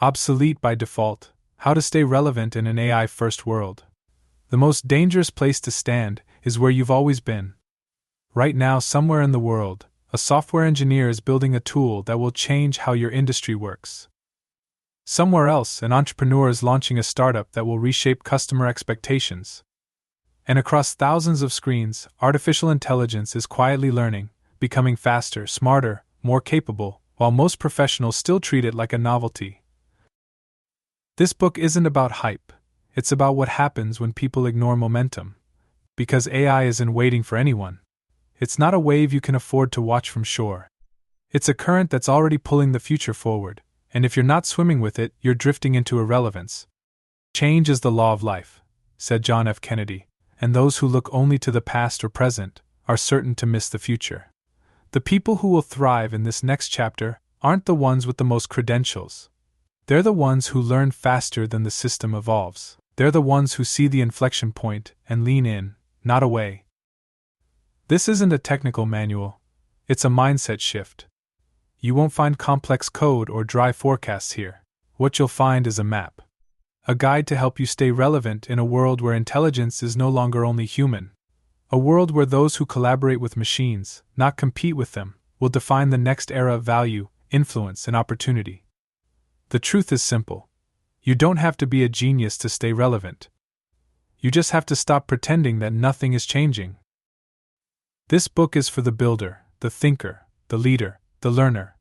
Obsolete by default, how to stay relevant in an AI-first world. The most dangerous place to stand is where you've always been. Right now, somewhere in the world, a software engineer is building a tool that will change how your industry works. Somewhere else, an entrepreneur is launching a startup that will reshape customer expectations. And across thousands of screens, artificial intelligence is quietly learning, becoming faster, smarter, more capable, while most professionals still treat it like a novelty. This book isn't about hype, it's about what happens when people ignore momentum. Because AI isn't waiting for anyone. It's not a wave you can afford to watch from shore. It's a current that's already pulling the future forward, and if you're not swimming with it, you're drifting into irrelevance. Change is the law of life, said John F. Kennedy, and those who look only to the past or present are certain to miss the future. The people who will thrive in this next chapter aren't the ones with the most credentials. They're the ones who learn faster than the system evolves. They're the ones who see the inflection point and lean in, not away. This isn't a technical manual, it's a mindset shift. You won't find complex code or dry forecasts here. What you'll find is a map. A guide to help you stay relevant in a world where intelligence is no longer only human. A world where those who collaborate with machines, not compete with them, will define the next era of value, influence, and opportunity. The truth is simple. You don't have to be a genius to stay relevant. You just have to stop pretending that nothing is changing. This book is for the builder, the thinker, the leader, the learner.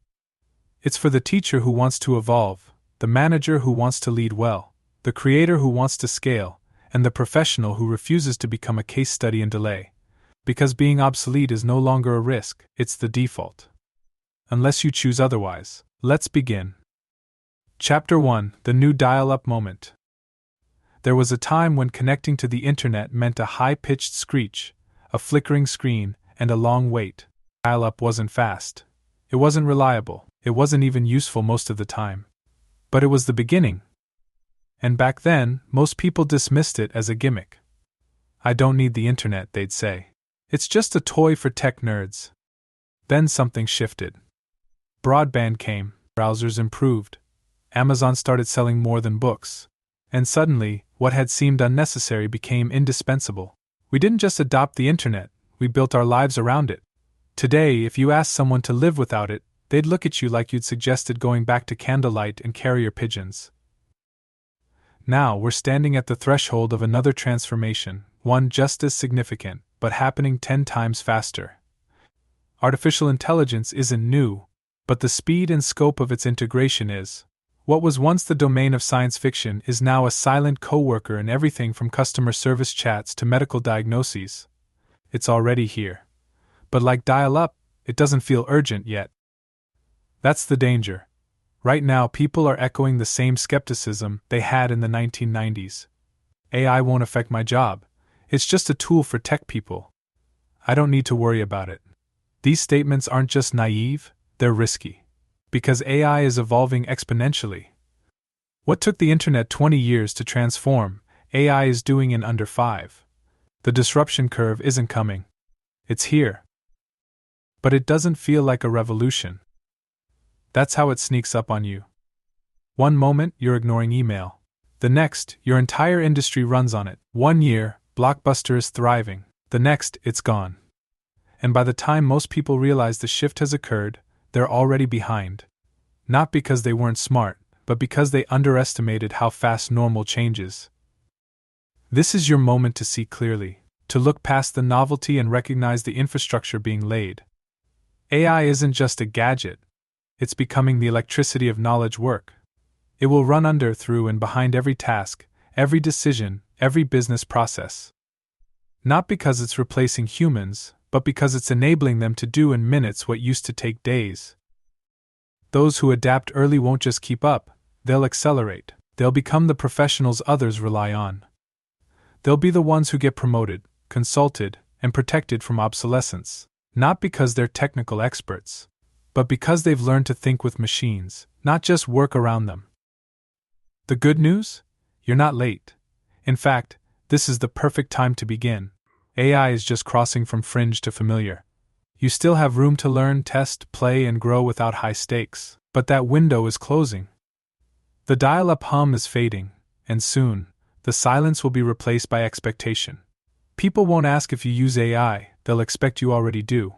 It's for the teacher who wants to evolve, the manager who wants to lead well, the creator who wants to scale, and the professional who refuses to become a case study in delay. Because being obsolete is no longer a risk, it's the default. Unless you choose otherwise. Let's begin. Chapter 1: The New Dial-Up Moment. There was a time when connecting to the internet meant a high-pitched screech, a flickering screen, and a long wait. Dial-up wasn't fast. It wasn't reliable. It wasn't even useful most of the time. But it was the beginning. And back then, most people dismissed it as a gimmick. I don't need the internet, they'd say. It's just a toy for tech nerds. Then something shifted. Broadband came, browsers improved, Amazon started selling more than books. And suddenly, what had seemed unnecessary became indispensable. We didn't just adopt the internet, we built our lives around it. Today, if you asked someone to live without it, they'd look at you like you'd suggested going back to candlelight and carrier pigeons. Now we're standing at the threshold of another transformation, one just as significant, but happening 10 times faster. Artificial intelligence isn't new, but the speed and scope of its integration is. What was once the domain of science fiction is now a silent co-worker in everything from customer service chats to medical diagnoses. It's already here. But like dial-up, it doesn't feel urgent yet. That's the danger. Right now, people are echoing the same skepticism they had in the 1990s. AI won't affect my job. It's just a tool for tech people. I don't need to worry about it. These statements aren't just naive, they're risky. Because AI is evolving exponentially. What took the internet 20 years to transform, AI is doing in under 5. The disruption curve isn't coming. It's here. But it doesn't feel like a revolution. That's how it sneaks up on you. One moment, you're ignoring email. The next, your entire industry runs on it. 1 year, Blockbuster is thriving. The next, it's gone. And by the time most people realize the shift has occurred, they're already behind. Not because they weren't smart, but because they underestimated how fast normal changes. This is your moment to see clearly, to look past the novelty and recognize the infrastructure being laid. AI isn't just a gadget. It's becoming the electricity of knowledge work. It will run under, through, and behind every task, every decision, every business process. Not because it's replacing humans, but because it's enabling them to do in minutes what used to take days. Those who adapt early won't just keep up, they'll accelerate. They'll become the professionals others rely on. They'll be the ones who get promoted, consulted, and protected from obsolescence, not because they're technical experts, but because they've learned to think with machines, not just work around them. The good news? You're not late. In fact, this is the perfect time to begin. AI is just crossing from fringe to familiar. You still have room to learn, test, play, and grow without high stakes, but that window is closing. The dial-up hum is fading, and soon, the silence will be replaced by expectation. People won't ask if you use AI, they'll expect you already do.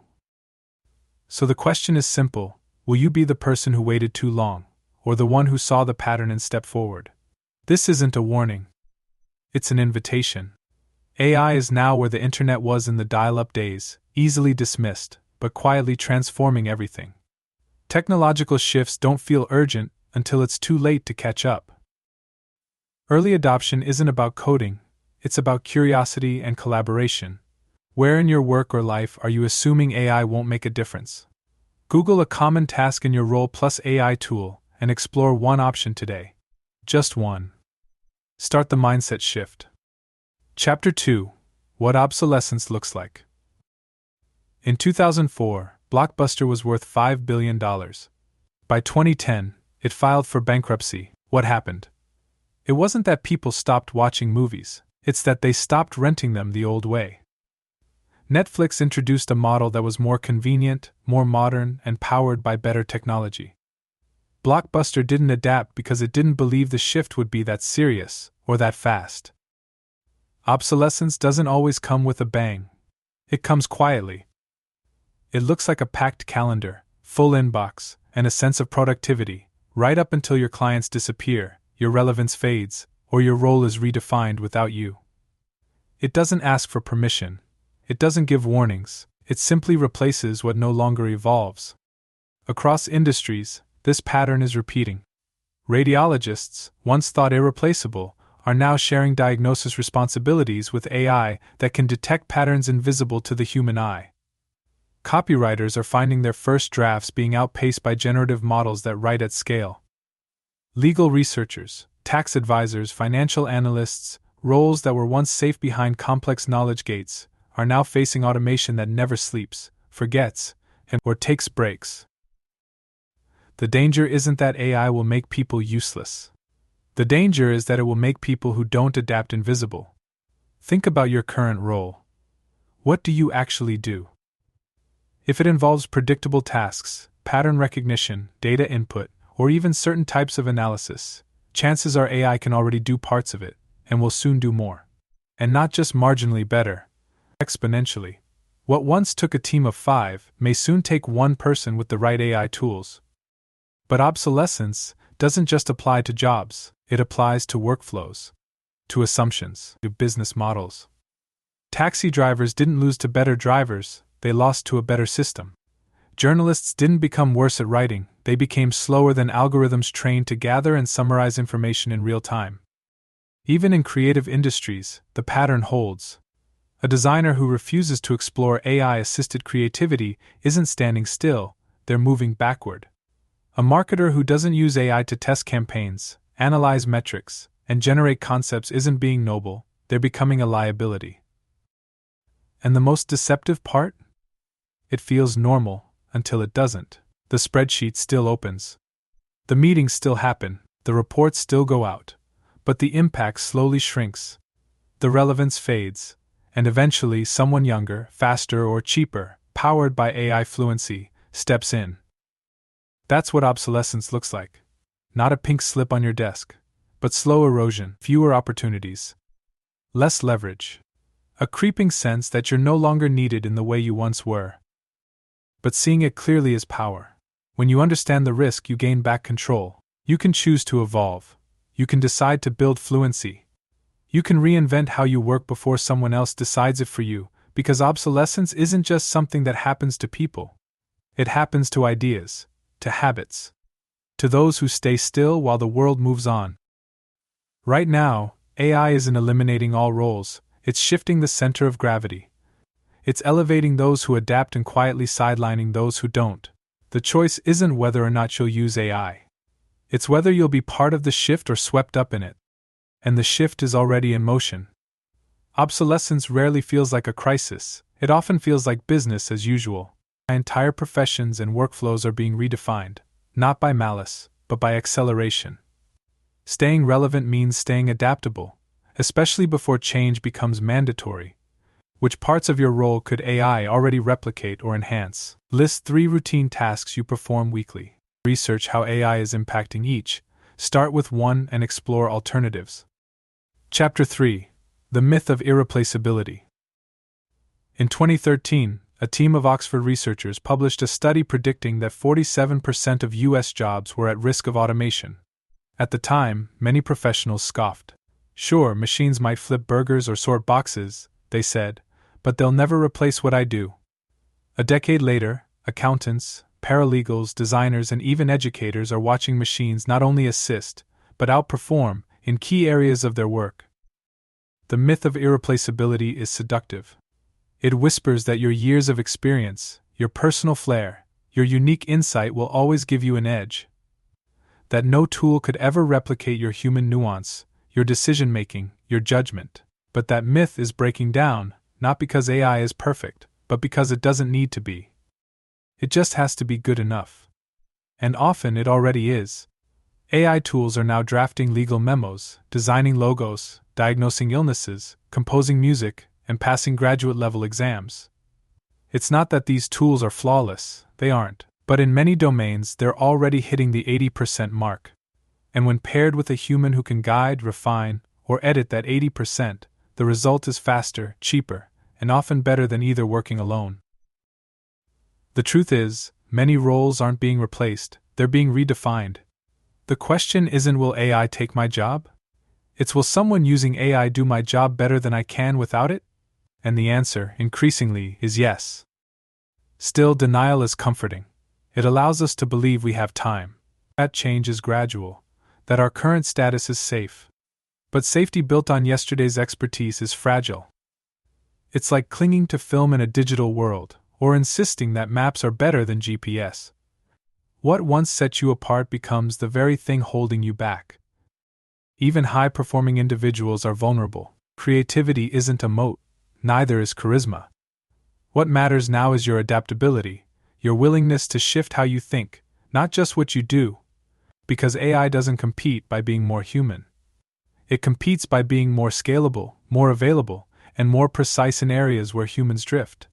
So the question is simple: will you be the person who waited too long, or the one who saw the pattern and stepped forward? This isn't a warning. It's an invitation. AI is now where the internet was in the dial-up days, easily dismissed, but quietly transforming everything. Technological shifts don't feel urgent until it's too late to catch up. Early adoption isn't about coding, it's about curiosity and collaboration. Where in your work or life are you assuming AI won't make a difference? Google a common task in your role plus AI tool and explore one option today. Just one. Start the mindset shift. Chapter 2: What Obsolescence Looks Like. In 2004, Blockbuster was worth $5 billion. By 2010, it filed for bankruptcy. What happened? It wasn't that people stopped watching movies, it's that they stopped renting them the old way. Netflix introduced a model that was more convenient, more modern, and powered by better technology. Blockbuster didn't adapt because it didn't believe the shift would be that serious, or that fast. Obsolescence doesn't always come with a bang. It comes quietly. It looks like a packed calendar, full inbox, and a sense of productivity, right up until your clients disappear, your relevance fades, or your role is redefined without you. It doesn't ask for permission. It doesn't give warnings. It simply replaces what no longer evolves. Across industries, this pattern is repeating. Radiologists, once thought irreplaceable, are now sharing diagnosis responsibilities with AI that can detect patterns invisible to the human eye. Copywriters are finding their first drafts being outpaced by generative models that write at scale. Legal researchers, tax advisors, financial analysts, roles that were once safe behind complex knowledge gates, are now facing automation that never sleeps, forgets, or takes breaks. The danger isn't that AI will make people useless. The danger is that it will make people who don't adapt invisible. Think about your current role. What do you actually do? If it involves predictable tasks, pattern recognition, data input, or even certain types of analysis, chances are AI can already do parts of it, and will soon do more. And not just marginally better, exponentially. What once took a team of 5 may soon take one person with the right AI tools. But obsolescence doesn't just apply to jobs, it applies to workflows, to assumptions, to business models. Taxi drivers didn't lose to better drivers, they lost to a better system. Journalists didn't become worse at writing, they became slower than algorithms trained to gather and summarize information in real time. Even in creative industries, the pattern holds. A designer who refuses to explore AI-assisted creativity isn't standing still, they're moving backward. A marketer who doesn't use AI to test campaigns, analyze metrics, and generate concepts isn't being noble, they're becoming a liability. And the most deceptive part? It feels normal, until it doesn't. The spreadsheet still opens. The meetings still happen, the reports still go out. But the impact slowly shrinks. The relevance fades, and eventually someone younger, faster, or cheaper, powered by AI fluency, steps in. That's what obsolescence looks like. Not a pink slip on your desk, but slow erosion, fewer opportunities, less leverage. A creeping sense that you're no longer needed in the way you once were. But seeing it clearly is power. When you understand the risk, you gain back control. You can choose to evolve. You can decide to build fluency. You can reinvent how you work before someone else decides it for you, because obsolescence isn't just something that happens to people. It happens to ideas, to habits, to those who stay still while the world moves on. Right now, AI isn't eliminating all roles, it's shifting the center of gravity. It's elevating those who adapt and quietly sidelining those who don't. The choice isn't whether or not you'll use AI. It's whether you'll be part of the shift or swept up in it. And the shift is already in motion. Obsolescence rarely feels like a crisis, it often feels like business as usual. Entire professions and workflows are being redefined, not by malice, but by acceleration. Staying relevant means staying adaptable, especially before change becomes mandatory. Which parts of your role could AI already replicate or enhance? List 3 routine tasks you perform weekly. Research how AI is impacting each, Start with one and explore alternatives. Chapter 3: The Myth of Irreplaceability. In 2013, a team of Oxford researchers published a study predicting that 47% of U.S. jobs were at risk of automation. At the time, many professionals scoffed. Sure, machines might flip burgers or sort boxes, they said, but they'll never replace what I do. A decade later, accountants, paralegals, designers, and even educators are watching machines not only assist, but outperform in key areas of their work. The myth of irreplaceability is seductive. It whispers that your years of experience, your personal flair, your unique insight will always give you an edge. That no tool could ever replicate your human nuance, your decision-making, your judgment. But that myth is breaking down, not because AI is perfect, but because it doesn't need to be. It just has to be good enough. And often it already is. AI tools are now drafting legal memos, designing logos, diagnosing illnesses, composing music, and passing graduate-level exams. It's not that these tools are flawless, they aren't, but in many domains they're already hitting the 80% mark. And when paired with a human who can guide, refine, or edit that 80%, the result is faster, cheaper, and often better than either working alone. The truth is, many roles aren't being replaced, they're being redefined. The question isn't, will AI take my job? It's, will someone using AI do my job better than I can without it? And the answer, increasingly, is yes. Still, denial is comforting. It allows us to believe we have time. That change is gradual, that our current status is safe. But safety built on yesterday's expertise is fragile. It's like clinging to film in a digital world, or insisting that maps are better than GPS. What once set you apart becomes the very thing holding you back. Even high-performing individuals are vulnerable. Creativity isn't a moat, neither is charisma. What matters now is your adaptability, your willingness to shift how you think, not just what you do. Because AI doesn't compete by being more human. It competes by being more scalable, more available, and more precise in areas where humans drift.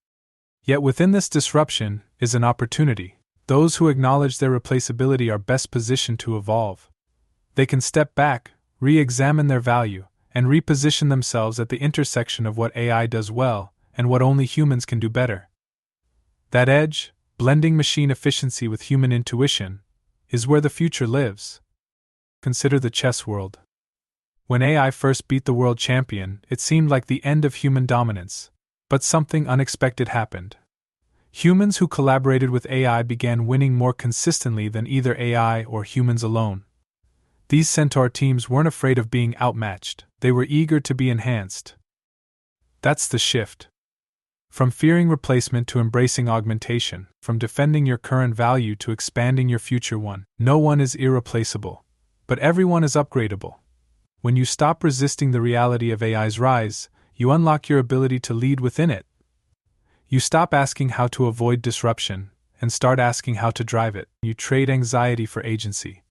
Yet within this disruption is an opportunity. Those who acknowledge their replaceability are best positioned to evolve. They can step back, re-examine their value, and reposition themselves at the intersection of what AI does well and what only humans can do better. That edge, blending machine efficiency with human intuition, is where the future lives. Consider the chess world. When AI first beat the world champion, it seemed like the end of human dominance. But something unexpected happened. Humans who collaborated with AI began winning more consistently than either AI or humans alone. These centaur teams weren't afraid of being outmatched, they were eager to be enhanced. That's the shift. From fearing replacement to embracing augmentation, from defending your current value to expanding your future one. No one is irreplaceable, but everyone is upgradable. When you stop resisting the reality of AI's rise, you unlock your ability to lead within it. You stop asking how to avoid disruption, and start asking how to drive it. You trade anxiety for agency.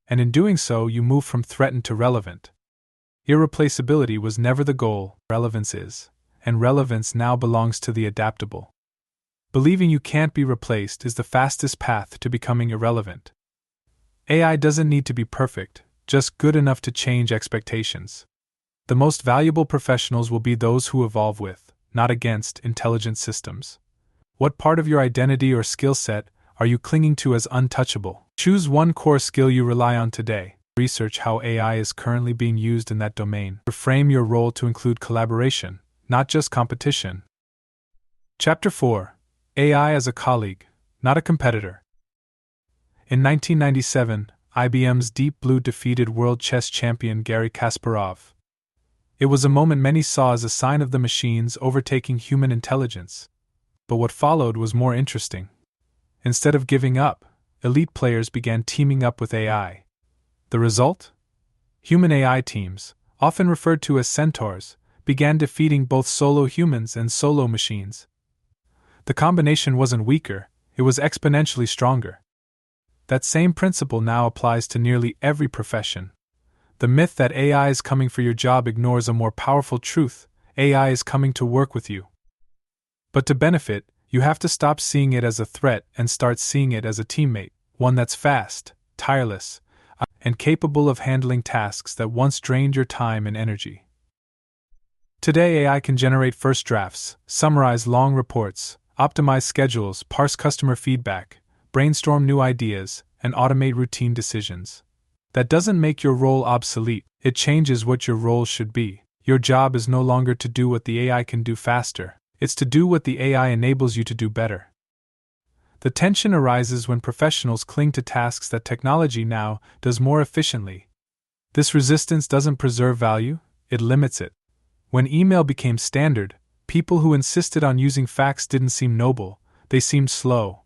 And in doing so, you move from threatened to relevant. Irreplaceability was never the goal, relevance is, and relevance now belongs to the adaptable. Believing you can't be replaced is the fastest path to becoming irrelevant. AI doesn't need to be perfect, just good enough to change expectations. The most valuable professionals will be those who evolve with, not against, intelligent systems. What part of your identity or skill set are you clinging to as untouchable? Choose one core skill you rely on today. Research how AI is currently being used in that domain. Reframe your role to include collaboration, not just competition. Chapter 4: AI as a colleague, not a competitor. In 1997, IBM's Deep Blue defeated world chess champion Garry Kasparov. It was a moment many saw as a sign of the machines overtaking human intelligence. But what followed was more interesting. Instead of giving up, elite players began teaming up with AI. The result? Human AI teams, often referred to as centaurs, began defeating both solo humans and solo machines. The combination wasn't weaker, it was exponentially stronger. That same principle now applies to nearly every profession. The myth that AI is coming for your job ignores a more powerful truth: AI is coming to work with you. But to benefit, you have to stop seeing it as a threat and start seeing it as a teammate, one that's fast, tireless, and capable of handling tasks that once drained your time and energy. Today, AI can generate first drafts, summarize long reports, optimize schedules, parse customer feedback, brainstorm new ideas, and automate routine decisions. That doesn't make your role obsolete, it changes what your role should be. Your job is no longer to do what the AI can do faster, it's to do what the AI enables you to do better. The tension arises when professionals cling to tasks that technology now does more efficiently. This resistance doesn't preserve value, it limits it. When email became standard, people who insisted on using fax didn't seem noble, they seemed slow.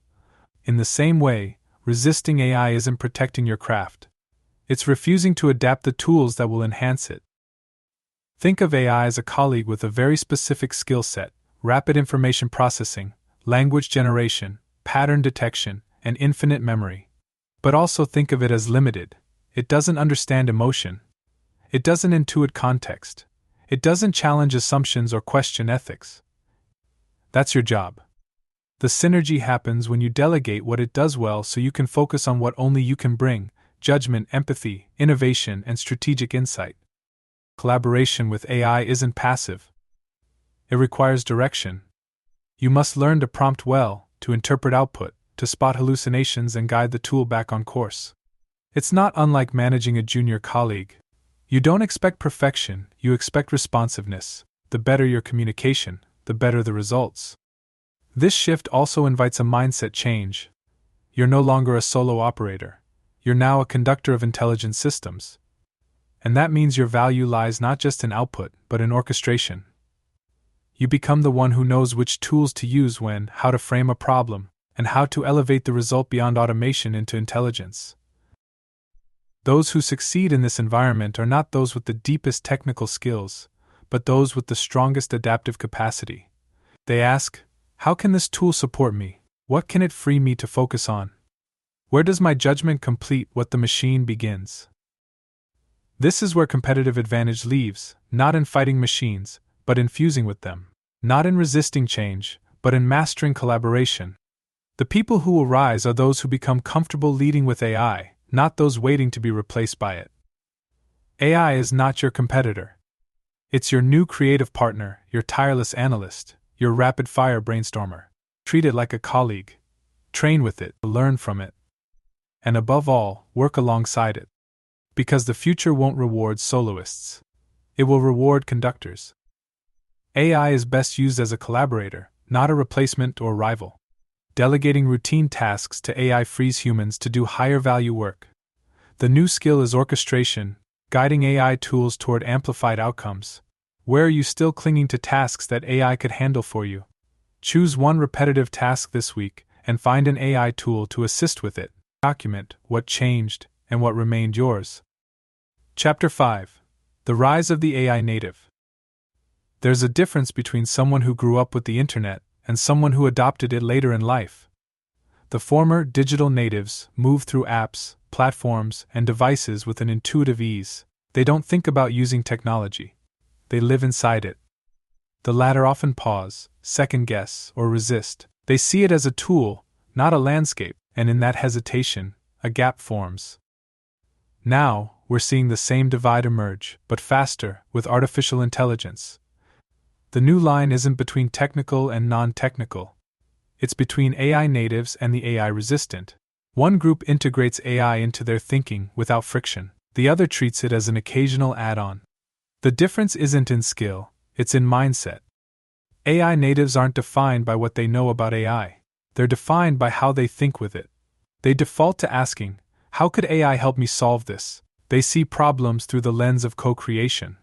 In the same way, resisting AI isn't protecting your craft. It's refusing to adapt the tools that will enhance it. Think of AI as a colleague with a very specific skill set: rapid information processing, language generation, pattern detection, and infinite memory. But also think of it as limited. It doesn't understand emotion. It doesn't intuit context. It doesn't challenge assumptions or question ethics. That's your job. The synergy happens when you delegate what it does well so you can focus on what only you can bring: judgment, empathy, innovation, and strategic insight. Collaboration with AI isn't passive. It requires direction. You must learn to prompt well, to interpret output, to spot hallucinations and guide the tool back on course. It's not unlike managing a junior colleague. You don't expect perfection, you expect responsiveness. The better your communication, the better the results. This shift also invites a mindset change. You're no longer a solo operator. You're now a conductor of intelligent systems. And that means your value lies not just in output, but in orchestration. You become the one who knows which tools to use when, how to frame a problem, and how to elevate the result beyond automation into intelligence. Those who succeed in this environment are not those with the deepest technical skills, but those with the strongest adaptive capacity. They ask, how can this tool support me? What can it free me to focus on? Where does my judgment complete what the machine begins? This is where competitive advantage lives, not in fighting machines, but in fusing with them. Not in resisting change, but in mastering collaboration. The people who will rise are those who become comfortable leading with AI, not those waiting to be replaced by it. AI is not your competitor. It's your new creative partner, your tireless analyst, your rapid-fire brainstormer. Treat it like a colleague. Train with it, learn from it. And above all, work alongside it. Because the future won't reward soloists. It will reward conductors. AI is best used as a collaborator, not a replacement or rival. Delegating routine tasks to AI frees humans to do higher-value work. The new skill is orchestration, guiding AI tools toward amplified outcomes. Where are you still clinging to tasks that AI could handle for you? Choose one repetitive task this week and find an AI tool to assist with it. Document what changed and what remained yours. Chapter 5: The Rise of the AI Native. There's a difference between someone who grew up with the internet and someone who adopted it later in life. The former, digital natives, move through apps, platforms, and devices with an intuitive ease. They don't think about using technology. They live inside it. The latter often pause, second-guess, or resist. They see it as a tool, not a landscape, and in that hesitation, a gap forms. Now, we're seeing the same divide emerge, but faster, with artificial intelligence. The new line isn't between technical and non-technical. It's between AI natives and the AI resistant. One group integrates AI into their thinking without friction. The other treats it as an occasional add-on. The difference isn't in skill, it's in mindset. AI natives aren't defined by what they know about AI. They're defined by how they think with it. They default to asking, how could AI help me solve this? They see problems through the lens of co-creation.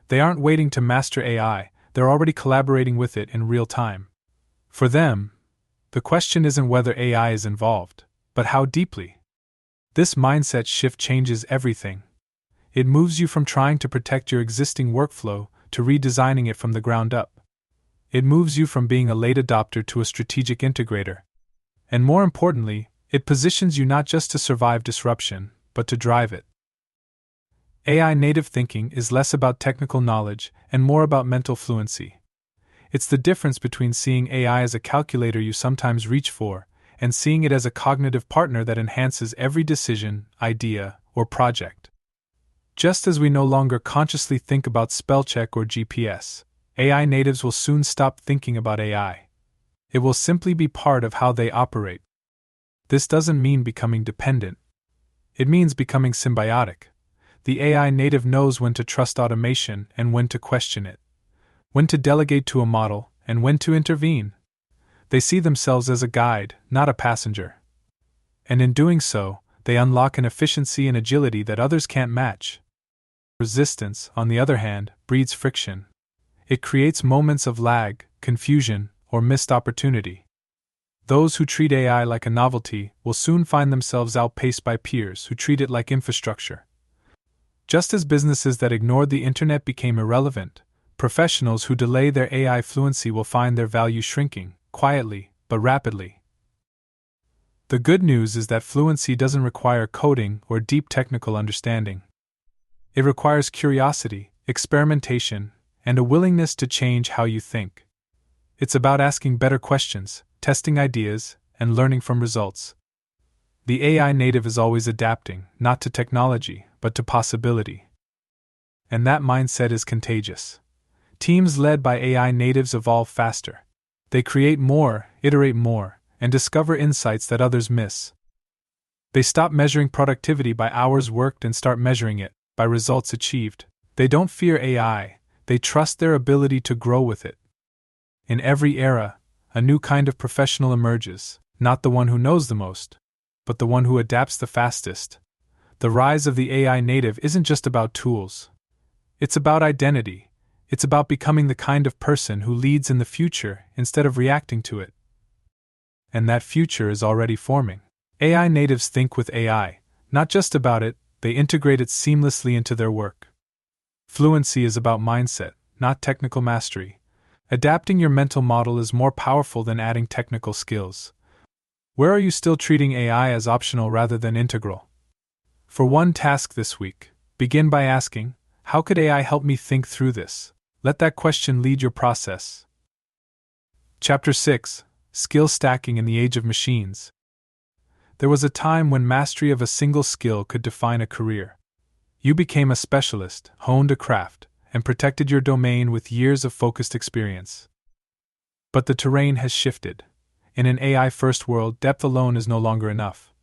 They aren't waiting to master AI, they're already collaborating with it in real time. For them, the question isn't whether AI is involved, but how deeply. This mindset shift changes everything. It moves you from trying to protect your existing workflow to redesigning it from the ground up. It moves you from being a late adopter to a strategic integrator. And more importantly, it positions you not just to survive disruption, but to drive it. AI native thinking is less about technical knowledge and more about mental fluency. It's the difference between seeing AI as a calculator you sometimes reach for and seeing it as a cognitive partner that enhances every decision, idea, or project. Just as we no longer consciously think about spellcheck or GPS, AI natives will soon stop thinking about AI. It will simply be part of how they operate. This doesn't mean becoming dependent. It means becoming symbiotic. The AI native knows when to trust automation and when to question it, when to delegate to a model and when to intervene. They see themselves as a guide, not a passenger. And in doing so, they unlock an efficiency and agility that others can't match. Resistance, on the other hand, breeds friction. It creates moments of lag, confusion, or missed opportunity. Those who treat AI like a novelty will soon find themselves outpaced by peers who treat it like infrastructure. Just as businesses that ignored the internet became irrelevant, professionals who delay their AI fluency will find their value shrinking, quietly, but rapidly. The good news is that fluency doesn't require coding or deep technical understanding. It requires curiosity, experimentation, and a willingness to change how you think. It's about asking better questions, testing ideas, and learning from results. The AI native is always adapting, not to technology, but to possibility. And that mindset is contagious. Teams led by AI natives evolve faster. They create more, iterate more, and discover insights that others miss. They stop measuring productivity by hours worked and start measuring it by results achieved. They don't fear AI, they trust their ability to grow with it. In every era, a new kind of professional emerges, not the one who knows the most, but the one who adapts the fastest. The rise of the AI native isn't just about tools. It's about identity. It's about becoming the kind of person who leads in the future instead of reacting to it. And that future is already forming. AI natives think with AI, not just about it, they integrate it seamlessly into their work. Fluency is about mindset, not technical mastery. Adapting your mental model is more powerful than adding technical skills. Where are you still treating AI as optional rather than integral? For one task this week, begin by asking, how could AI help me think through this? Let that question lead your process. Chapter 6: Skill Stacking in the Age of Machines. There was a time when mastery of a single skill could define a career. You became a specialist, honed a craft, and protected your domain with years of focused experience. But the terrain has shifted. In an AI-first world, depth alone is no longer enough.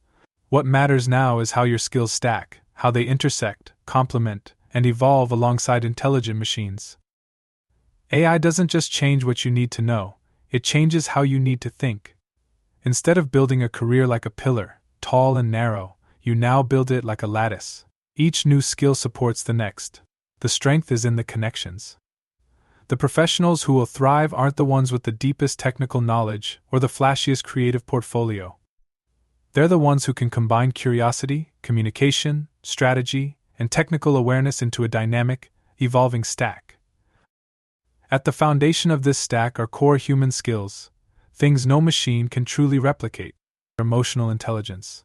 What matters now is how your skills stack, how they intersect, complement, and evolve alongside intelligent machines. AI doesn't just change what you need to know, it changes how you need to think. Instead of building a career like a pillar, tall and narrow, you now build it like a lattice. Each new skill supports the next. The strength is in the connections. The professionals who will thrive aren't the ones with the deepest technical knowledge or the flashiest creative portfolio. They're the ones who can combine curiosity, communication, strategy, and technical awareness into a dynamic, evolving stack. At the foundation of this stack are core human skills, things no machine can truly replicate: emotional intelligence,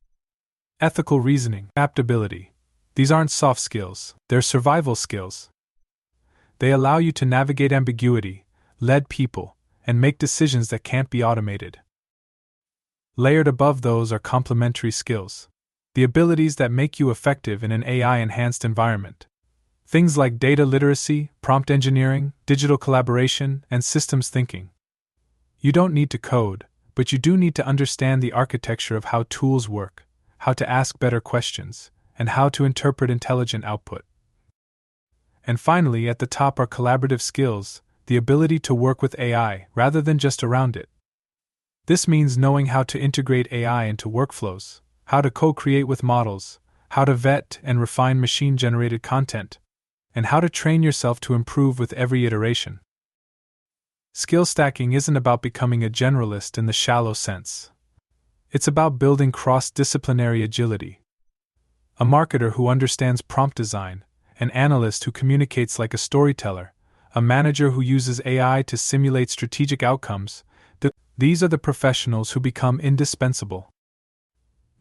ethical reasoning, adaptability. These aren't soft skills, they're survival skills. They allow you to navigate ambiguity, lead people, and make decisions that can't be automated. Layered above those are complementary skills, the abilities that make you effective in an AI-enhanced environment. Things like data literacy, prompt engineering, digital collaboration, and systems thinking. You don't need to code, but you do need to understand the architecture of how tools work, how to ask better questions, and how to interpret intelligent output. And finally, at the top are collaborative skills, the ability to work with AI rather than just around it. This means knowing how to integrate AI into workflows, how to co-create with models, how to vet and refine machine-generated content, and how to train yourself to improve with every iteration. Skill stacking isn't about becoming a generalist in the shallow sense. It's about building cross-disciplinary agility. A marketer who understands prompt design, an analyst who communicates like a storyteller, a manager who uses AI to simulate strategic outcomes, these are the professionals who become indispensable.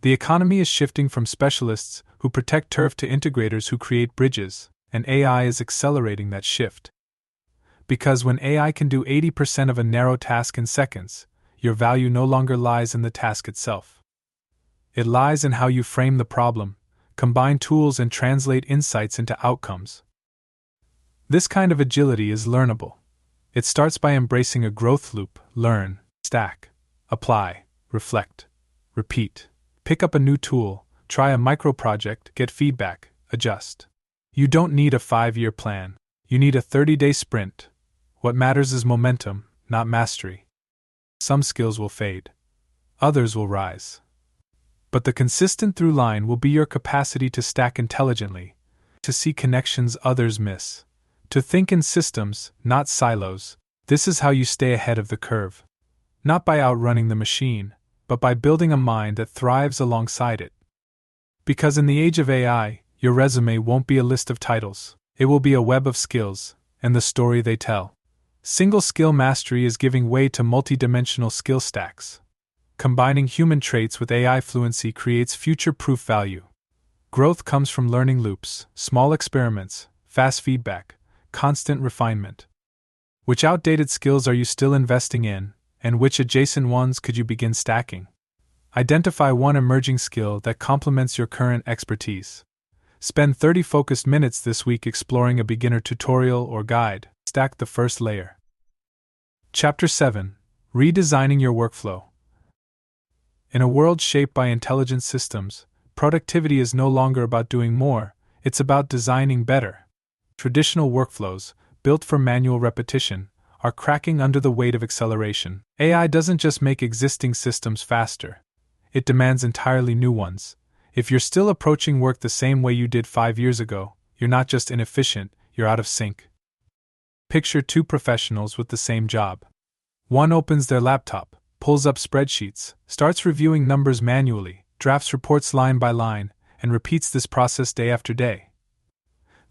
The economy is shifting from specialists who protect turf to integrators who create bridges, and AI is accelerating that shift. Because when AI can do 80% of a narrow task in seconds, your value no longer lies in the task itself. It lies in how you frame the problem, combine tools and translate insights into outcomes. This kind of agility is learnable. It starts by embracing a growth loop: learn, stack, apply, reflect, repeat. Pick up a new tool, try a micro project, get feedback, adjust. You don't need a 5-year plan. You need a 30-day sprint. What matters is momentum, not mastery. Some skills will fade. Others will rise. But the consistent through line will be your capacity to stack intelligently, to see connections others miss, to think in systems, not silos. This is how you stay ahead of the curve. Not by outrunning the machine, but by building a mind that thrives alongside it. Because in the age of AI, your resume won't be a list of titles. It will be a web of skills, and the story they tell. Single skill mastery is giving way to multidimensional skill stacks. Combining human traits with AI fluency creates future-proof value. Growth comes from learning loops, small experiments, fast feedback, constant refinement. Which outdated skills are you still investing in, and which adjacent ones could you begin stacking? Identify one emerging skill that complements your current expertise. Spend 30 focused minutes this week exploring a beginner tutorial or guide. Stack the first layer. Chapter 7: Redesigning Your Workflow. In a world shaped by intelligent systems, productivity is no longer about doing more, it's about designing better. Traditional workflows, built for manual repetition, are cracking under the weight of acceleration. AI doesn't just make existing systems faster, it demands entirely new ones. If you're still approaching work the same way you did 5 years ago, you're not just inefficient, you're out of sync. Picture two professionals with the same job. One opens their laptop, pulls up spreadsheets, starts reviewing numbers manually, drafts reports line by line, and repeats this process day after day.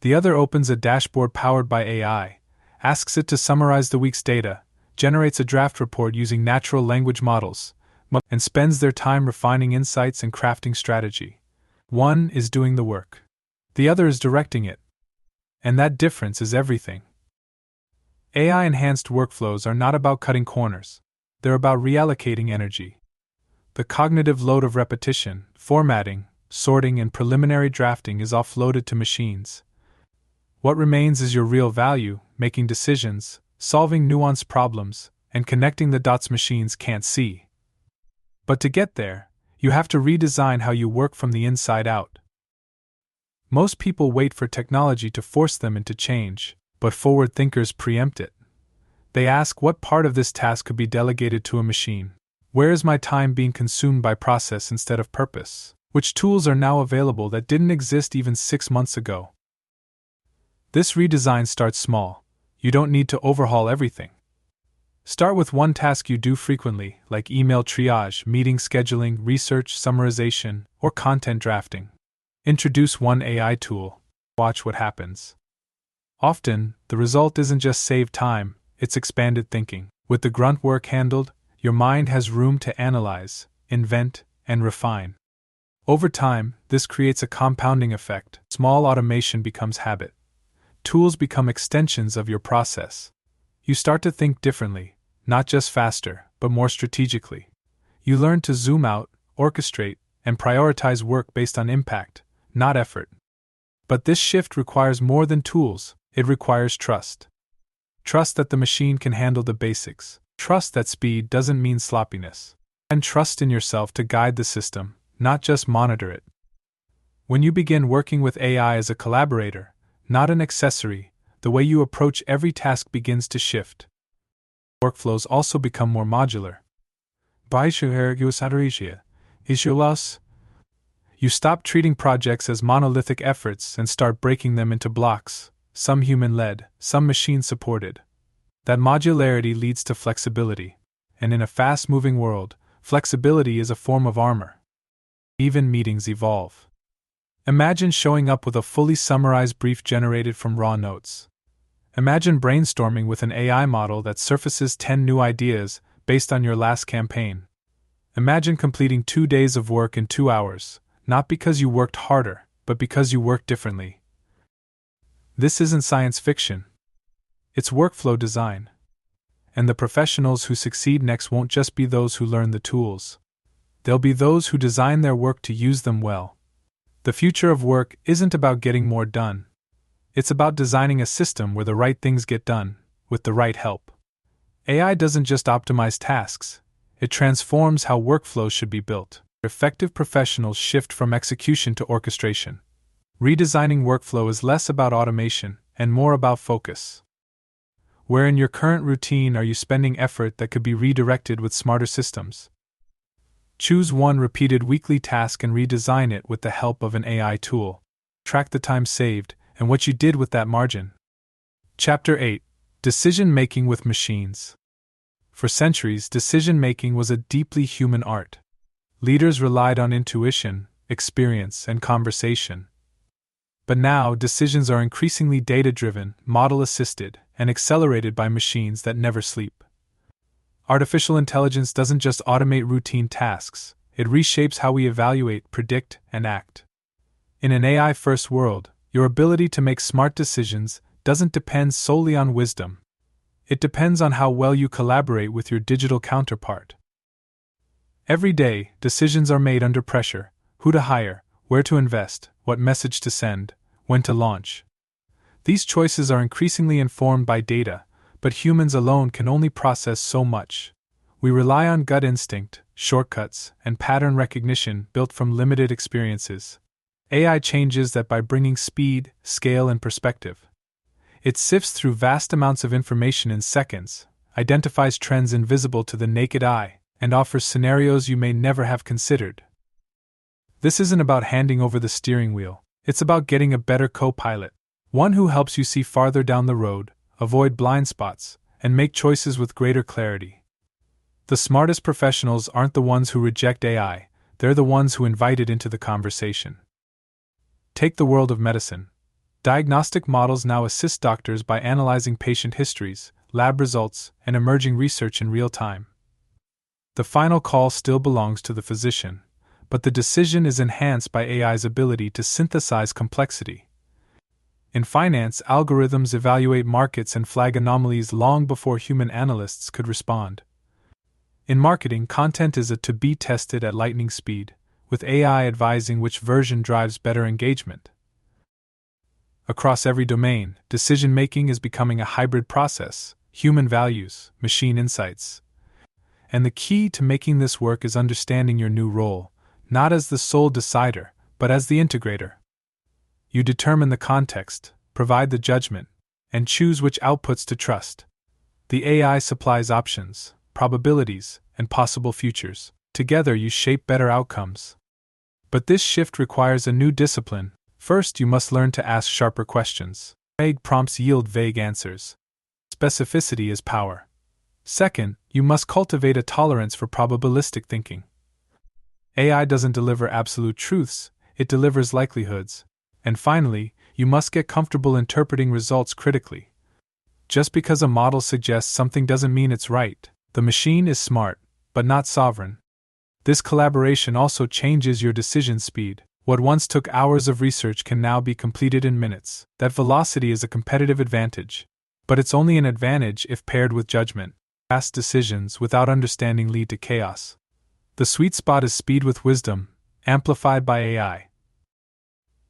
The other opens a dashboard powered by AI, asks it to summarize the week's data, generates a draft report using natural language models, and spends their time refining insights and crafting strategy. One is doing the work. The other is directing it. And that difference is everything. AI-enhanced workflows are not about cutting corners. They're about reallocating energy. The cognitive load of repetition, formatting, sorting, and preliminary drafting is offloaded to machines. What remains is your real value: making decisions, solving nuanced problems, and connecting the dots machines can't see. But to get there, you have to redesign how you work from the inside out. Most people wait for technology to force them into change, but forward thinkers preempt it. They ask, what part of this task could be delegated to a machine? Where is my time being consumed by process instead of purpose? Which tools are now available that didn't exist even 6 months ago? This redesign starts small. You don't need to overhaul everything. Start with one task you do frequently, like email triage, meeting scheduling, research summarization, or content drafting. Introduce one AI tool. Watch what happens. Often, the result isn't just saved time, it's expanded thinking. With the grunt work handled, your mind has room to analyze, invent, and refine. Over time, this creates a compounding effect. Small automation becomes habit. Tools become extensions of your process. You start to think differently, not just faster, but more strategically. You learn to zoom out, orchestrate, and prioritize work based on impact, not effort. But this shift requires more than tools. It requires trust. Trust that the machine can handle the basics. Trust that speed doesn't mean sloppiness. And trust in yourself to guide the system, not just monitor it. When you begin working with AI as a collaborator, not an accessory, the way you approach every task begins to shift. Workflows also become more modular. You stop treating projects as monolithic efforts and start breaking them into blocks, some human-led, some machine-supported. That modularity leads to flexibility, and in a fast-moving world, flexibility is a form of armor. Even meetings evolve. Imagine showing up with a fully summarized brief generated from raw notes. Imagine brainstorming with an AI model that surfaces 10 new ideas based on your last campaign. Imagine completing 2 days of work in 2 hours, not because you worked harder, but because you worked differently. This isn't science fiction. It's workflow design. And the professionals who succeed next won't just be those who learn the tools. They'll be those who design their work to use them well. The future of work isn't about getting more done. It's about designing a system where the right things get done, with the right help. AI doesn't just optimize tasks, it transforms how workflows should be built. Effective professionals shift from execution to orchestration. Redesigning workflow is less about automation and more about focus. Where in your current routine are you spending effort that could be redirected with smarter systems? Choose one repeated weekly task and redesign it with the help of an AI tool. Track the time saved and what you did with that margin. Chapter 8: Decision-Making with Machines. For centuries, decision-making was a deeply human art. Leaders relied on intuition, experience, and conversation. But now, decisions are increasingly data-driven, model-assisted, and accelerated by machines that never sleep. Artificial intelligence doesn't just automate routine tasks, it reshapes how we evaluate, predict, and act. In an AI-first world, your ability to make smart decisions doesn't depend solely on wisdom. It depends on how well you collaborate with your digital counterpart. Every day, decisions are made under pressure: who to hire, where to invest, what message to send, when to launch. These choices are increasingly informed by data, but humans alone can only process so much. We rely on gut instinct, shortcuts, and pattern recognition built from limited experiences. AI changes that by bringing speed, scale, and perspective. It sifts through vast amounts of information in seconds, identifies trends invisible to the naked eye, and offers scenarios you may never have considered. This isn't about handing over the steering wheel, it's about getting a better co-pilot, one who helps you see farther down the road, avoid blind spots, and make choices with greater clarity. The smartest professionals aren't the ones who reject AI, they're the ones who invite it into the conversation. Take the world of medicine. Diagnostic models now assist doctors by analyzing patient histories, lab results, and emerging research in real time. The final call still belongs to the physician, but the decision is enhanced by AI's ability to synthesize complexity. In finance, algorithms evaluate markets and flag anomalies long before human analysts could respond. In marketing, content is to be tested at lightning speed, with AI advising which version drives better engagement. Across every domain, decision-making is becoming a hybrid process: human values, machine insights. And the key to making this work is understanding your new role, not as the sole decider, but as the integrator. You determine the context, provide the judgment, and choose which outputs to trust. The AI supplies options, probabilities, and possible futures. Together you shape better outcomes. But this shift requires a new discipline. First, you must learn to ask sharper questions. Vague prompts yield vague answers. Specificity is power. Second, you must cultivate a tolerance for probabilistic thinking. AI doesn't deliver absolute truths, it delivers likelihoods. And finally, you must get comfortable interpreting results critically. Just because a model suggests something doesn't mean it's right. The machine is smart, but not sovereign. This collaboration also changes your decision speed. What once took hours of research can now be completed in minutes. That velocity is a competitive advantage. But it's only an advantage if paired with judgment. Fast decisions without understanding lead to chaos. The sweet spot is speed with wisdom, amplified by AI.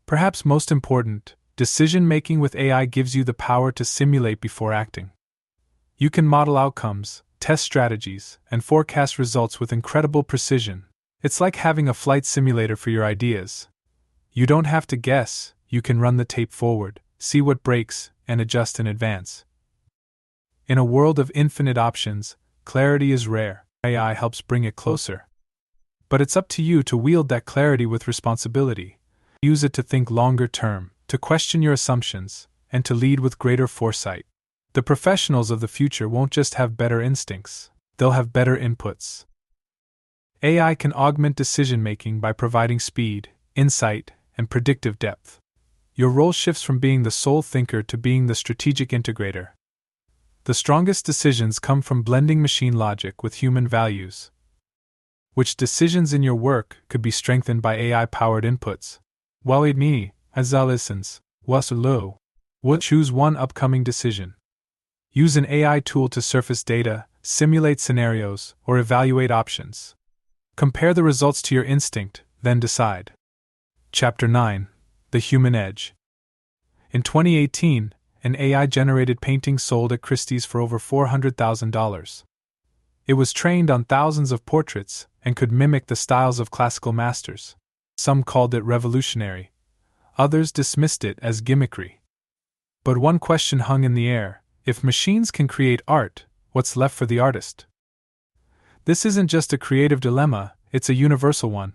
Perhaps most important, decision-making with AI gives you the power to simulate before acting. You can model outcomes, test strategies, and forecast results with incredible precision. It's like having a flight simulator for your ideas. You don't have to guess, you can run the tape forward, see what breaks, and adjust in advance. In a world of infinite options, clarity is rare. AI helps bring it closer. But it's up to you to wield that clarity with responsibility. Use it to think longer term, to question your assumptions, and to lead with greater foresight. The professionals of the future won't just have better instincts, they'll have better inputs. AI can augment decision-making by providing speed, insight, and predictive depth. Your role shifts from being the sole thinker to being the strategic integrator. The strongest decisions come from blending machine logic with human values. Which decisions in your work could be strengthened by AI-powered inputs? While it me, as listens, was low. Would choose one upcoming decision. Use an AI tool to surface data, simulate scenarios, or evaluate options. Compare the results to your instinct, then decide. Chapter 9: The Human Edge. In 2018, an AI-generated painting sold at Christie's for over $400,000. It was trained on thousands of portraits and could mimic the styles of classical masters. Some called it revolutionary. Others dismissed it as gimmickry. But one question hung in the air: if machines can create art, what's left for the artist? This isn't just a creative dilemma, it's a universal one.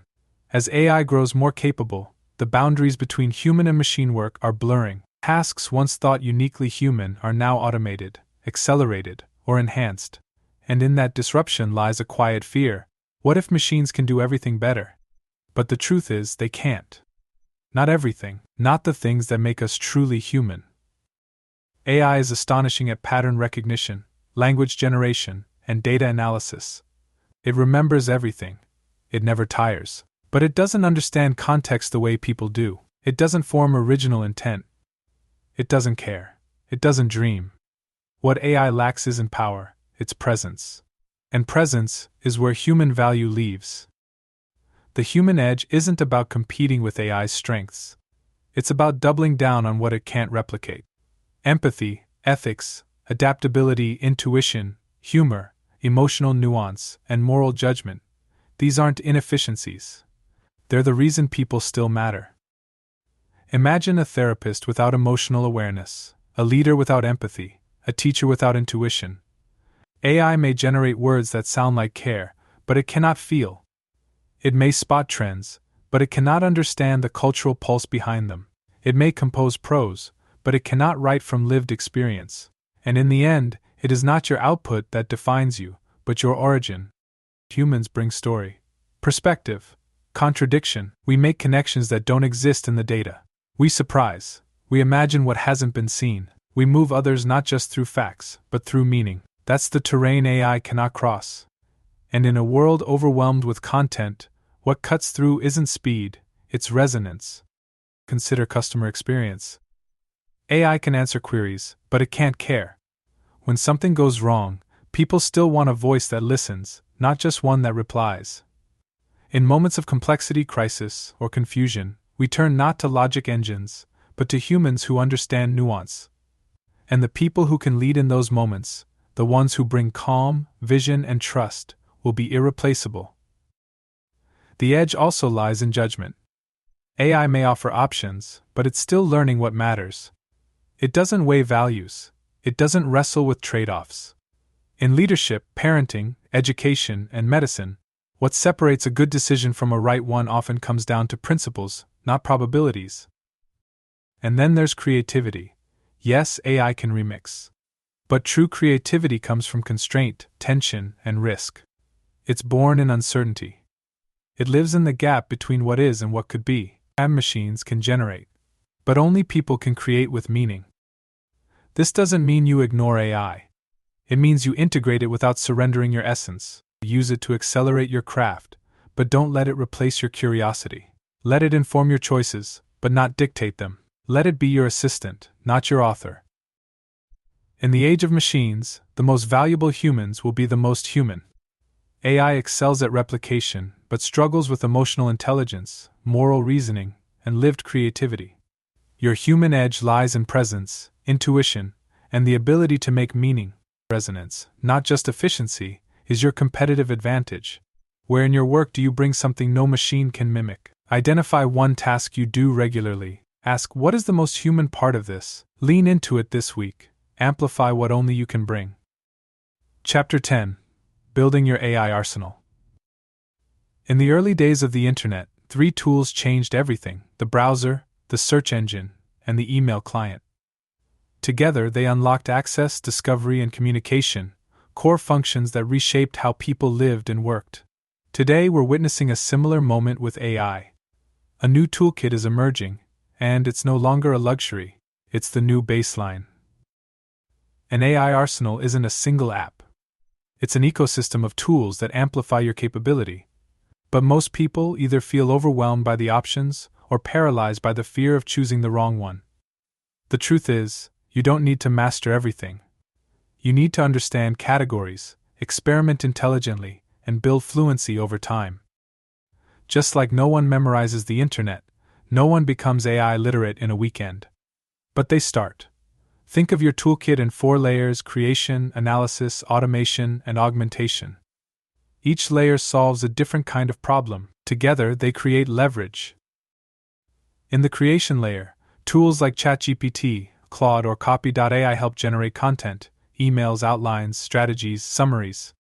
As AI grows more capable, the boundaries between human and machine work are blurring. Tasks once thought uniquely human are now automated, accelerated, or enhanced. And in that disruption lies a quiet fear: what if machines can do everything better? But the truth is, they can't. Not everything, not the things that make us truly human. AI is astonishing at pattern recognition, language generation, and data analysis. It remembers everything. It never tires. But it doesn't understand context the way people do. It doesn't form original intent. It doesn't care. It doesn't dream. What AI lacks isn't power, it's presence. And presence is where human value lives. The human edge isn't about competing with AI's strengths. It's about doubling down on what it can't replicate. Empathy, ethics, adaptability, intuition, humor, emotional nuance, and moral judgment. These aren't inefficiencies. They're the reason people still matter. Imagine a therapist without emotional awareness, a leader without empathy, a teacher without intuition. AI may generate words that sound like care, but it cannot feel. It may spot trends, but it cannot understand the cultural pulse behind them. It may compose prose, but it cannot write from lived experience. And in the end, it is not your output that defines you, but your origin. Humans bring story, perspective, contradiction. We make connections that don't exist in the data. We surprise. We imagine what hasn't been seen. We move others not just through facts, but through meaning. That's the terrain AI cannot cross. And in a world overwhelmed with content, what cuts through isn't speed, it's resonance. Consider customer experience. AI can answer queries, but it can't care. When something goes wrong, people still want a voice that listens, not just one that replies. In moments of complexity, crisis, or confusion, we turn not to logic engines, but to humans who understand nuance. And the people who can lead in those moments, the ones who bring calm, vision, and trust, will be irreplaceable. The edge also lies in judgment. AI may offer options, but it's still learning what matters. It doesn't weigh values. It doesn't wrestle with trade-offs. In leadership, parenting, education, and medicine, what separates a good decision from a right one often comes down to principles, not probabilities. And then there's creativity. Yes, AI can remix. But true creativity comes from constraint, tension, and risk. It's born in uncertainty. It lives in the gap between what is and what could be. Machines can generate. But only people can create with meaning. This doesn't mean you ignore AI. It means you integrate it without surrendering your essence. Use it to accelerate your craft, but don't let it replace your curiosity. Let it inform your choices, but not dictate them. Let it be your assistant, not your author. In the age of machines, the most valuable humans will be the most human. AI excels at replication, but struggles with emotional intelligence, moral reasoning, and lived creativity. Your human edge lies in presence, intuition, and the ability to make meaning. Resonance, not just efficiency, is your competitive advantage. Where in your work do you bring something no machine can mimic? Identify one task you do regularly. Ask, what is the most human part of this? Lean into it this week. Amplify what only you can bring. Chapter 10: Building Your AI Arsenal. In the early days of the Internet, 3 tools changed everything: the browser, the search engine, and the email client. Together, they unlocked access, discovery, and communication, core functions that reshaped how people lived and worked. Today, we're witnessing a similar moment with AI. A new toolkit is emerging, and it's no longer a luxury, it's the new baseline. An AI arsenal isn't a single app. It's an ecosystem of tools that amplify your capability. But most people either feel overwhelmed by the options or paralyzed by the fear of choosing the wrong one. The truth is, you don't need to master everything. You need to understand categories, experiment intelligently, and build fluency over time. Just like no one memorizes the internet, No one becomes AI literate in a weekend. But they start. Think of your toolkit in 4 layers: creation, analysis, automation, and augmentation. Each layer solves a different kind of problem. Together, they create leverage. In the creation layer, tools like ChatGPT, Claude, or Copy.ai help generate content, emails, outlines, strategies, summaries.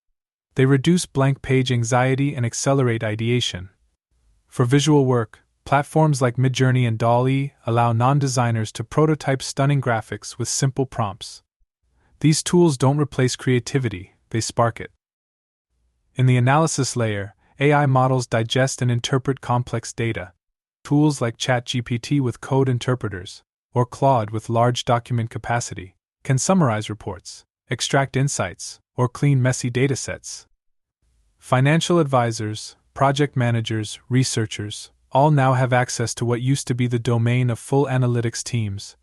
They reduce blank page anxiety and accelerate ideation. For visual work, platforms like Midjourney and DALL-E allow non-designers to prototype stunning graphics with simple prompts. These tools don't replace creativity, they spark it. In the analysis layer, AI models digest and interpret complex data. Tools like ChatGPT with code interpreters, or Claude with large document capacity, can summarize reports, extract insights, or clean messy datasets. Financial advisors, project managers, researchers, all now have access to what used to be the domain of full analytics teams.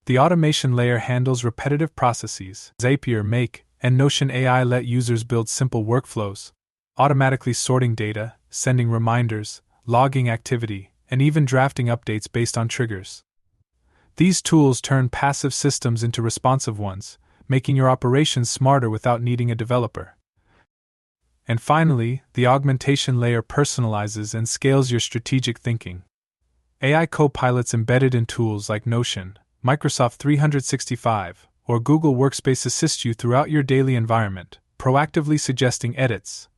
The automation layer handles repetitive processes. Zapier, Make, and Notion AI let users build simple workflows, automatically sorting data, sending reminders, logging activity, and even drafting updates based on triggers. These tools turn passive systems into responsive ones, making your operations smarter without needing a developer. And finally, the augmentation layer personalizes and scales your strategic thinking. AI co-pilots embedded in tools like Notion, Microsoft 365, or Google Workspace assist you throughout your daily environment, proactively suggesting edits,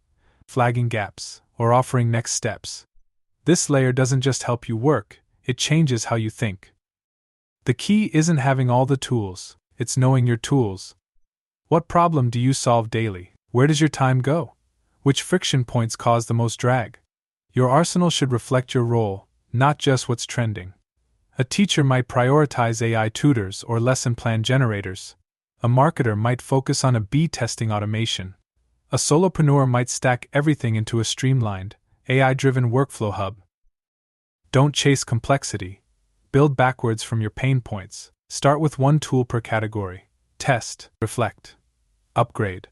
flagging gaps, or offering next steps. This layer doesn't just help you work, it changes how you think. The key isn't having all the tools, it's knowing your tools. What problem do you solve daily? Where does your time go? Which friction points cause the most drag? Your arsenal should reflect your role, not just what's trending. A teacher might prioritize AI tutors or lesson plan generators. A marketer might focus on A/B testing automation. A solopreneur might stack everything into a streamlined, AI-driven workflow hub. Don't chase complexity. Build backwards from your pain points. Start with one tool per category. Test, reflect, upgrade.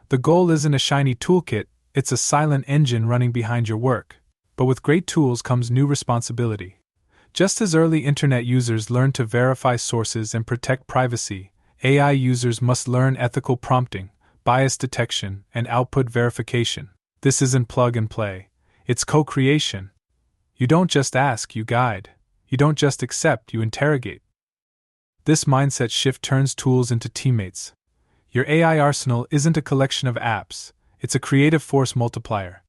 The goal isn't a shiny toolkit, it's a silent engine running behind your work. But with great tools comes new responsibility. Just as early internet users learned to verify sources and protect privacy, AI users must learn ethical prompting, bias detection, and output verification. This isn't plug and play, it's co-creation. You don't just ask, you guide. You don't just accept, you interrogate. This mindset shift turns tools into teammates. Your AI arsenal isn't a collection of apps, it's a creative force multiplier.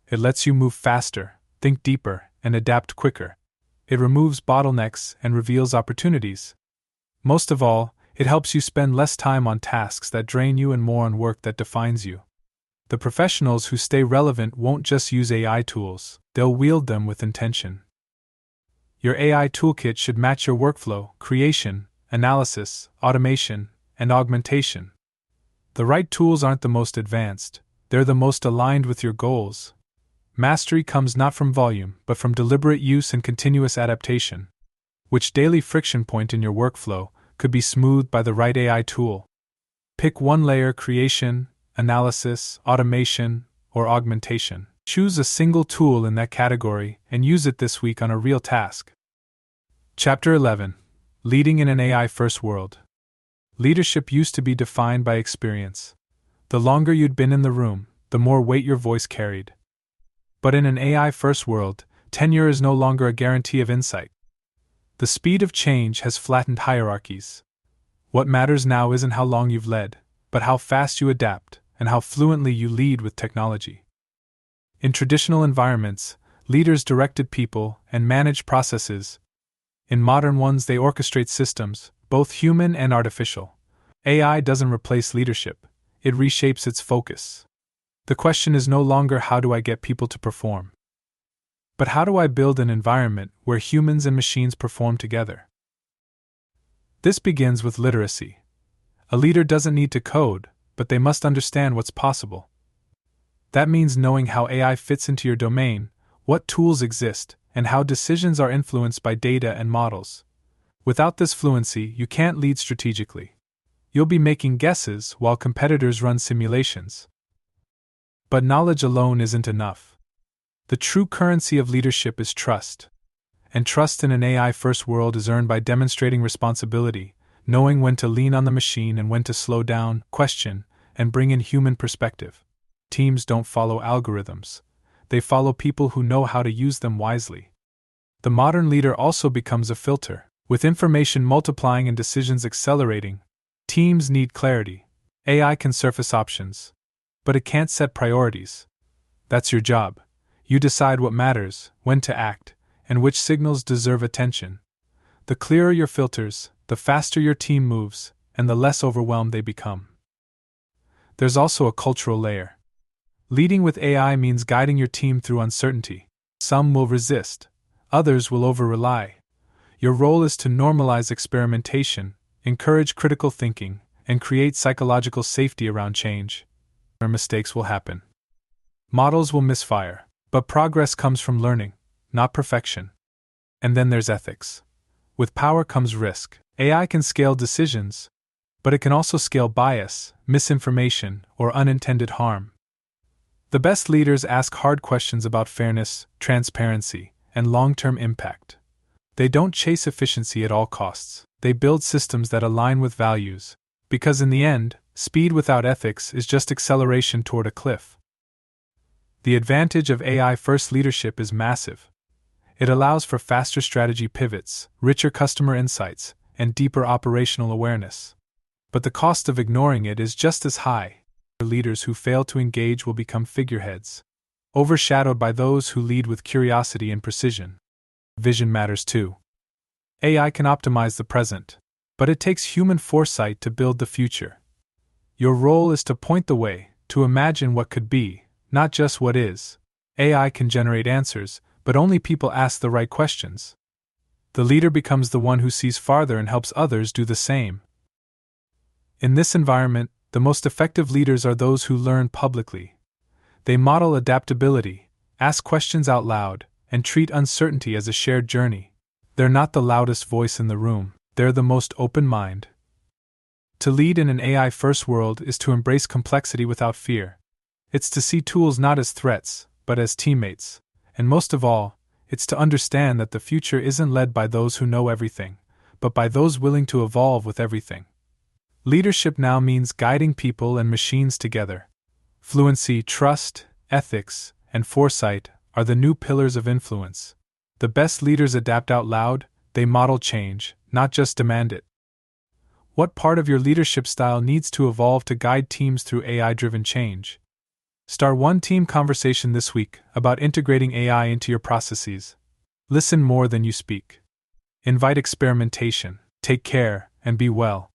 It lets you move faster, think deeper, and adapt quicker. It removes bottlenecks and reveals opportunities. Most of all, it helps you spend less time on tasks that drain you and more on work that defines you. The professionals who stay relevant won't just use AI tools, they'll wield them with intention. Your AI toolkit should match your workflow, creation, analysis, automation, and augmentation. The right tools aren't the most advanced, they're the most aligned with your goals. Mastery comes not from volume, but from deliberate use and continuous adaptation. Which daily friction point in your workflow could be smoothed by the right AI tool? Pick one layer: creation, analysis, automation, or augmentation. Choose a single tool in that category and use it this week on a real task. Chapter 11. Leading in an AI-first world. Leadership used to be defined by experience. The longer you'd been in the room, the more weight your voice carried. But in an AI-first world, tenure is no longer a guarantee of insight. The speed of change has flattened hierarchies. What matters now isn't how long you've led, but how fast you adapt and how fluently you lead with technology. In traditional environments, leaders directed people and managed processes. In modern ones, they orchestrate systems, both human and artificial. AI doesn't replace leadership, it reshapes its focus. The question is no longer how do I get people to perform, but how do I build an environment where humans and machines perform together? This begins with literacy. A leader doesn't need to code, but they must understand what's possible. That means knowing how AI fits into your domain, what tools exist, and how decisions are influenced by data and models. Without this fluency, you can't lead strategically. You'll be making guesses while competitors run simulations. But knowledge alone isn't enough. The true currency of leadership is trust. And trust in an AI-first world is earned by demonstrating responsibility, knowing when to lean on the machine and when to slow down, question, and bring in human perspective. Teams don't follow algorithms. They follow people who know how to use them wisely. The modern leader also becomes a filter. With information multiplying and decisions accelerating, teams need clarity. AI can surface options, but it can't set priorities. That's your job. You decide what matters, when to act, and which signals deserve attention. The clearer your filters, the faster your team moves, and the less overwhelmed they become. There's also a cultural layer. Leading with AI means guiding your team through uncertainty. Some will resist, others will over-rely. Your role is to normalize experimentation, encourage critical thinking, and create psychological safety around change. Mistakes will happen. Models will misfire, but progress comes from learning, not perfection. And then there's ethics. With power comes risk. AI can scale decisions, but it can also scale bias, misinformation, or unintended harm. The best leaders ask hard questions about fairness, transparency, and long-term impact. They don't chase efficiency at all costs. They build systems that align with values, because in the end, speed without ethics is just acceleration toward a cliff. The advantage of AI-first leadership is massive. It allows for faster strategy pivots, richer customer insights, and deeper operational awareness. But the cost of ignoring it is just as high. Leaders who fail to engage will become figureheads, overshadowed by those who lead with curiosity and precision. Vision matters too. AI can optimize the present, but it takes human foresight to build the future. Your role is to point the way, to imagine what could be, not just what is. AI can generate answers, but only people ask the right questions. The leader becomes the one who sees farther and helps others do the same. In this environment, the most effective leaders are those who learn publicly. They model adaptability, ask questions out loud, and treat uncertainty as a shared journey. They're not the loudest voice in the room, they're the most open mind. To lead in an AI-first world is to embrace complexity without fear. It's to see tools not as threats, but as teammates. And most of all, it's to understand that the future isn't led by those who know everything, but by those willing to evolve with everything. Leadership now means guiding people and machines together. Fluency, trust, ethics, and foresight are the new pillars of influence. The best leaders adapt out loud, they model change, not just demand it. What part of your leadership style needs to evolve to guide teams through AI-driven change? Start one team conversation this week about integrating AI into your processes. Listen more than you speak. Invite experimentation. Take care, and be well.